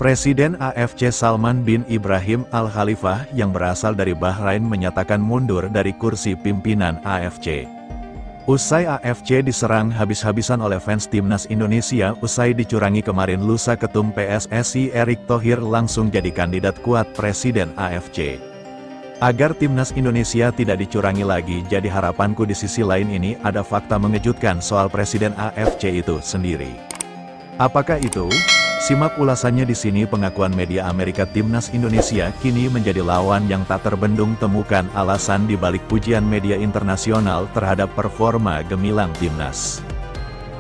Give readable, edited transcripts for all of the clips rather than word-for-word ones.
Presiden AFC Salman bin Ibrahim Al Khalifah yang berasal dari Bahrain menyatakan mundur dari kursi pimpinan AFC. Usai AFC diserang habis-habisan oleh fans timnas Indonesia usai dicurangi kemarin lusa, Ketum PSSI Erick Thohir langsung jadi kandidat kuat Presiden AFC. Agar timnas Indonesia tidak dicurangi lagi, jadi harapanku di sisi lain ini ada fakta mengejutkan soal Presiden AFC itu sendiri. Apakah itu? Simak ulasannya di sini. Pengakuan media Amerika, timnas Indonesia kini menjadi lawan yang tak terbendung. Temukan alasan di balik pujian media internasional terhadap performa gemilang timnas.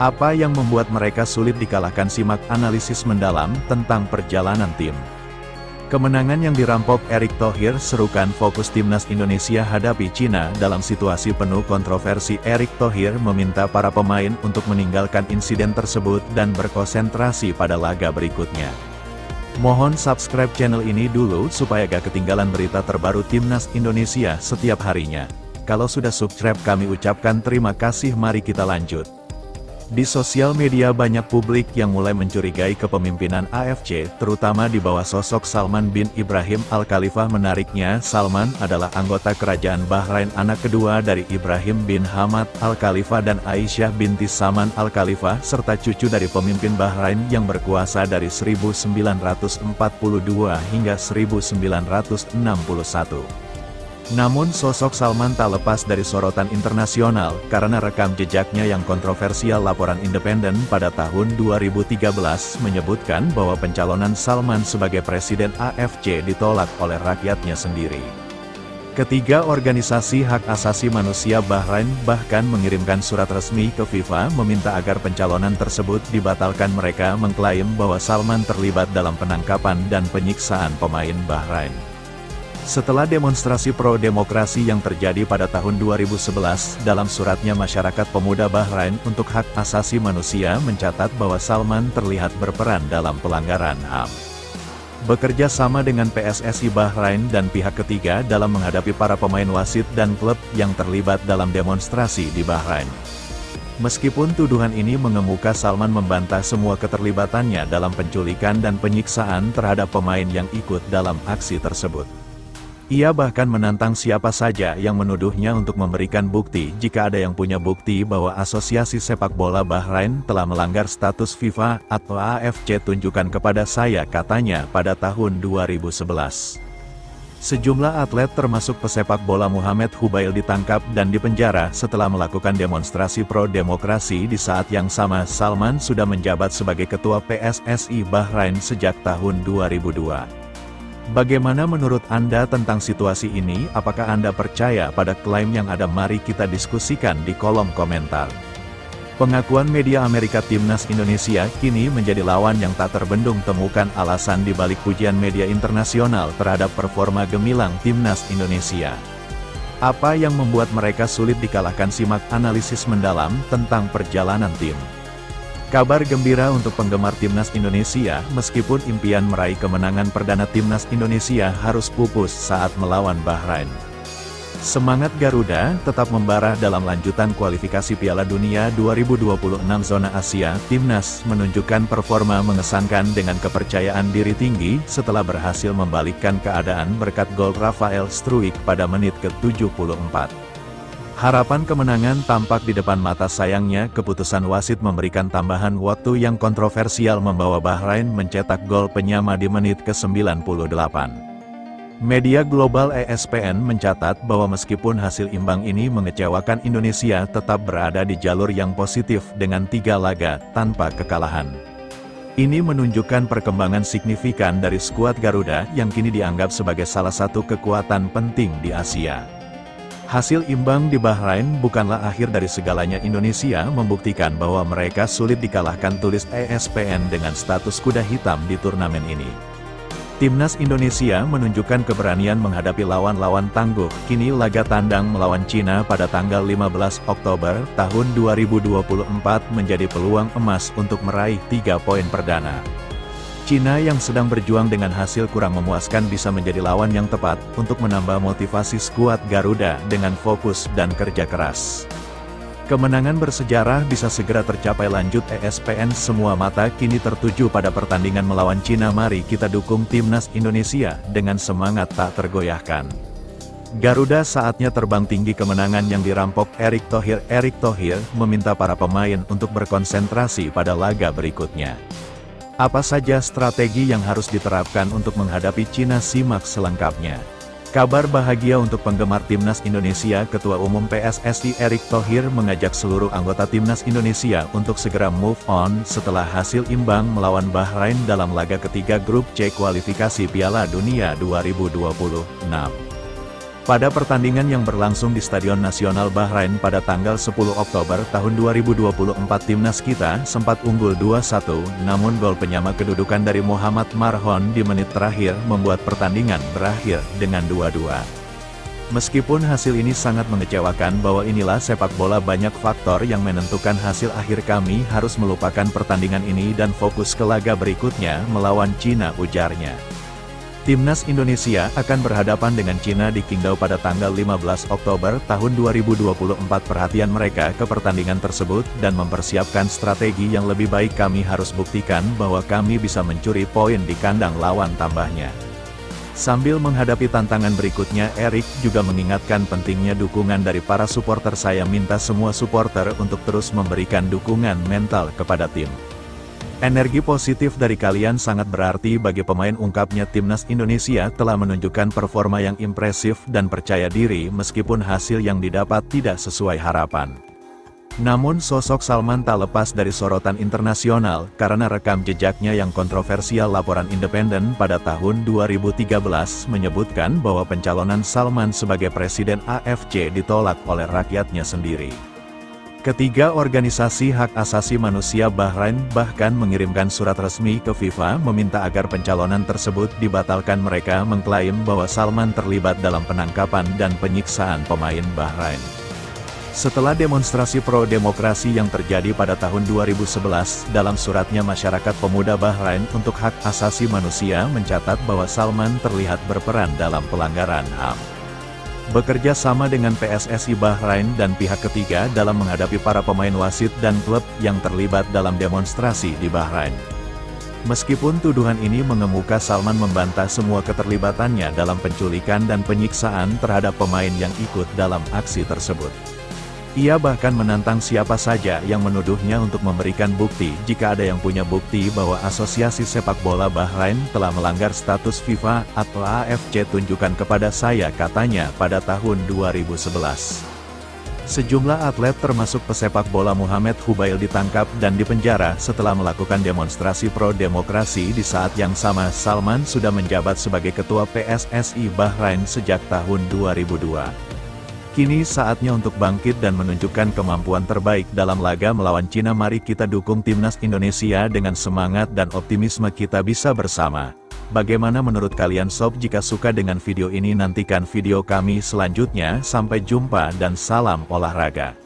Apa yang membuat mereka sulit dikalahkan? Simak analisis mendalam tentang perjalanan tim. Kemenangan yang dirampok Erick Thohir, serukan fokus timnas Indonesia hadapi Cina dalam situasi penuh kontroversi. Erick Thohir meminta para pemain untuk meninggalkan insiden tersebut dan berkonsentrasi pada laga berikutnya. Mohon subscribe channel ini dulu supaya gak ketinggalan berita terbaru timnas Indonesia setiap harinya. Kalau sudah subscribe kami ucapkan terima kasih. Mari kita lanjut. Di sosial media banyak publik yang mulai mencurigai kepemimpinan AFC, terutama di bawah sosok Salman bin Ibrahim Al Khalifah. Menariknya, Salman adalah anggota kerajaan Bahrain, anak kedua dari Ibrahim bin Hamad Al Khalifah dan Aisyah binti Saman Al Khalifah, serta cucu dari pemimpin Bahrain yang berkuasa dari 1942 hingga 1961. Namun sosok Salman tak lepas dari sorotan internasional, karena rekam jejaknya yang kontroversial. Laporan independen pada tahun 2013 menyebutkan bahwa pencalonan Salman sebagai presiden AFC ditolak oleh rakyatnya sendiri. Ketiga organisasi hak asasi manusia Bahrain bahkan mengirimkan surat resmi ke FIFA meminta agar pencalonan tersebut dibatalkan. Mereka mengklaim bahwa Salman terlibat dalam penangkapan dan penyiksaan pemain Bahrain. Setelah demonstrasi pro-demokrasi yang terjadi pada tahun 2011, dalam suratnya Masyarakat Pemuda Bahrain untuk Hak Asasi Manusia mencatat bahwa Salman terlihat berperan dalam pelanggaran HAM. Bekerja sama dengan PSSI Bahrain dan pihak ketiga dalam menghadapi para pemain wasit dan klub yang terlibat dalam demonstrasi di Bahrain. Meskipun tuduhan ini mengemuka, Salman membantah semua keterlibatannya dalam penculikan dan penyiksaan terhadap pemain yang ikut dalam aksi tersebut. Ia bahkan menantang siapa saja yang menuduhnya untuk memberikan bukti. Jika ada yang punya bukti bahwa Asosiasi Sepak Bola Bahrain telah melanggar status FIFA atau AFC, tunjukkan kepada saya, katanya pada tahun 2011. Sejumlah atlet termasuk pesepak bola Muhammad Hubail ditangkap dan dipenjara setelah melakukan demonstrasi pro-demokrasi. Di saat yang sama, Salman sudah menjabat sebagai ketua PSSI Bahrain sejak tahun 2002. Bagaimana menurut Anda tentang situasi ini? Apakah Anda percaya pada klaim yang ada? Mari kita diskusikan di kolom komentar. Pengakuan media Amerika, timnas Indonesia kini menjadi lawan yang tak terbendung. Temukan alasan di balik pujian media internasional terhadap performa gemilang timnas Indonesia. Apa yang membuat mereka sulit dikalahkan? Simak analisis mendalam tentang perjalanan tim. Kabar gembira untuk penggemar timnas Indonesia, meskipun impian meraih kemenangan perdana timnas Indonesia harus pupus saat melawan Bahrain. Semangat Garuda tetap membara dalam lanjutan kualifikasi Piala Dunia 2026 zona Asia. Timnas menunjukkan performa mengesankan dengan kepercayaan diri tinggi setelah berhasil membalikkan keadaan berkat gol Rafael Struijk pada menit ke-74. Harapan kemenangan tampak di depan mata. Sayangnya, keputusan wasit memberikan tambahan waktu yang kontroversial membawa Bahrain mencetak gol penyama di menit ke-98. Media global ESPN mencatat bahwa meskipun hasil imbang ini mengecewakan, Indonesia tetap berada di jalur yang positif dengan 3 laga tanpa kekalahan. Ini menunjukkan perkembangan signifikan dari skuad Garuda yang kini dianggap sebagai salah satu kekuatan penting di Asia. Hasil imbang di Bahrain bukanlah akhir dari segalanya. Indonesia membuktikan bahwa mereka sulit dikalahkan, tulis ESPN dengan status kuda hitam di turnamen ini. Timnas Indonesia menunjukkan keberanian menghadapi lawan-lawan tangguh. Kini laga tandang melawan Cina pada tanggal 15 Oktober tahun 2024 menjadi peluang emas untuk meraih 3 poin perdana. Cina yang sedang berjuang dengan hasil kurang memuaskan bisa menjadi lawan yang tepat untuk menambah motivasi skuad Garuda dengan fokus dan kerja keras. Kemenangan bersejarah bisa segera tercapai, lanjut ESPN. Semua mata kini tertuju pada pertandingan melawan Cina. Mari kita dukung Timnas Indonesia dengan semangat tak tergoyahkan. Garuda saatnya terbang tinggi. Kemenangan yang dirampok Erick Thohir. Erick Thohir meminta para pemain untuk berkonsentrasi pada laga berikutnya. Apa saja strategi yang harus diterapkan untuk menghadapi Cina? Simak selengkapnya. Kabar bahagia untuk penggemar Timnas Indonesia. Ketua Umum PSSI Erick Thohir mengajak seluruh anggota Timnas Indonesia untuk segera move on setelah hasil imbang melawan Bahrain dalam laga ketiga grup C kualifikasi Piala Dunia 2026. Pada pertandingan yang berlangsung di Stadion Nasional Bahrain pada tanggal 10 Oktober tahun 2024, timnas kita sempat unggul 2-1, namun gol penyama kedudukan dari Mohamed Marhon di menit terakhir membuat pertandingan berakhir dengan 2-2. Meskipun hasil ini sangat mengecewakan, bahwa inilah sepak bola, banyak faktor yang menentukan hasil akhir. Kami harus melupakan pertandingan ini dan fokus ke laga berikutnya melawan Cina, ujarnya. Timnas Indonesia akan berhadapan dengan Cina di Qingdao pada tanggal 15 Oktober tahun 2024. Perhatian mereka ke pertandingan tersebut dan mempersiapkan strategi yang lebih baik. Kami harus buktikan bahwa kami bisa mencuri poin di kandang lawan, tambahnya. Sambil menghadapi tantangan berikutnya, Erick juga mengingatkan pentingnya dukungan dari para supporter. Saya minta semua supporter untuk terus memberikan dukungan mental kepada tim. Energi positif dari kalian sangat berarti bagi pemain, ungkapnya. Timnas Indonesia telah menunjukkan performa yang impresif dan percaya diri meskipun hasil yang didapat tidak sesuai harapan. Namun sosok Salman tak lepas dari sorotan internasional karena rekam jejaknya yang kontroversial. Laporan independen pada tahun 2013 menyebutkan bahwa pencalonan Salman sebagai presiden AFC ditolak oleh rakyatnya sendiri. Ketiga organisasi hak asasi manusia Bahrain bahkan mengirimkan surat resmi ke FIFA meminta agar pencalonan tersebut dibatalkan. Mereka mengklaim bahwa Salman terlibat dalam penangkapan dan penyiksaan pemain Bahrain. Setelah demonstrasi pro-demokrasi yang terjadi pada tahun 2011, dalam suratnya Masyarakat Pemuda Bahrain untuk Hak Asasi Manusia mencatat bahwa Salman terlihat berperan dalam pelanggaran HAM. Bekerja sama dengan PSSI Bahrain dan pihak ketiga dalam menghadapi para pemain, wasit dan klub yang terlibat dalam demonstrasi di Bahrain. Meskipun tuduhan ini mengemuka, Salman membantah semua keterlibatannya dalam penculikan dan penyiksaan terhadap pemain yang ikut dalam aksi tersebut. Ia bahkan menantang siapa saja yang menuduhnya untuk memberikan bukti. Jika ada yang punya bukti bahwa Asosiasi Sepak Bola Bahrain telah melanggar status FIFA atau AFC, tunjukkan kepada saya, katanya pada tahun 2011. Sejumlah atlet termasuk pesepak bola Muhammad Hubail ditangkap dan dipenjara setelah melakukan demonstrasi pro-demokrasi. Di saat yang sama, Salman sudah menjabat sebagai ketua PSSI Bahrain sejak tahun 2002. Kini saatnya untuk bangkit dan menunjukkan kemampuan terbaik dalam laga melawan Cina. Mari kita dukung Timnas Indonesia dengan semangat dan optimisme kita bisa bersama. Bagaimana menurut kalian sob? Jika suka dengan video ini, nantikan video kami selanjutnya. Sampai jumpa dan salam olahraga.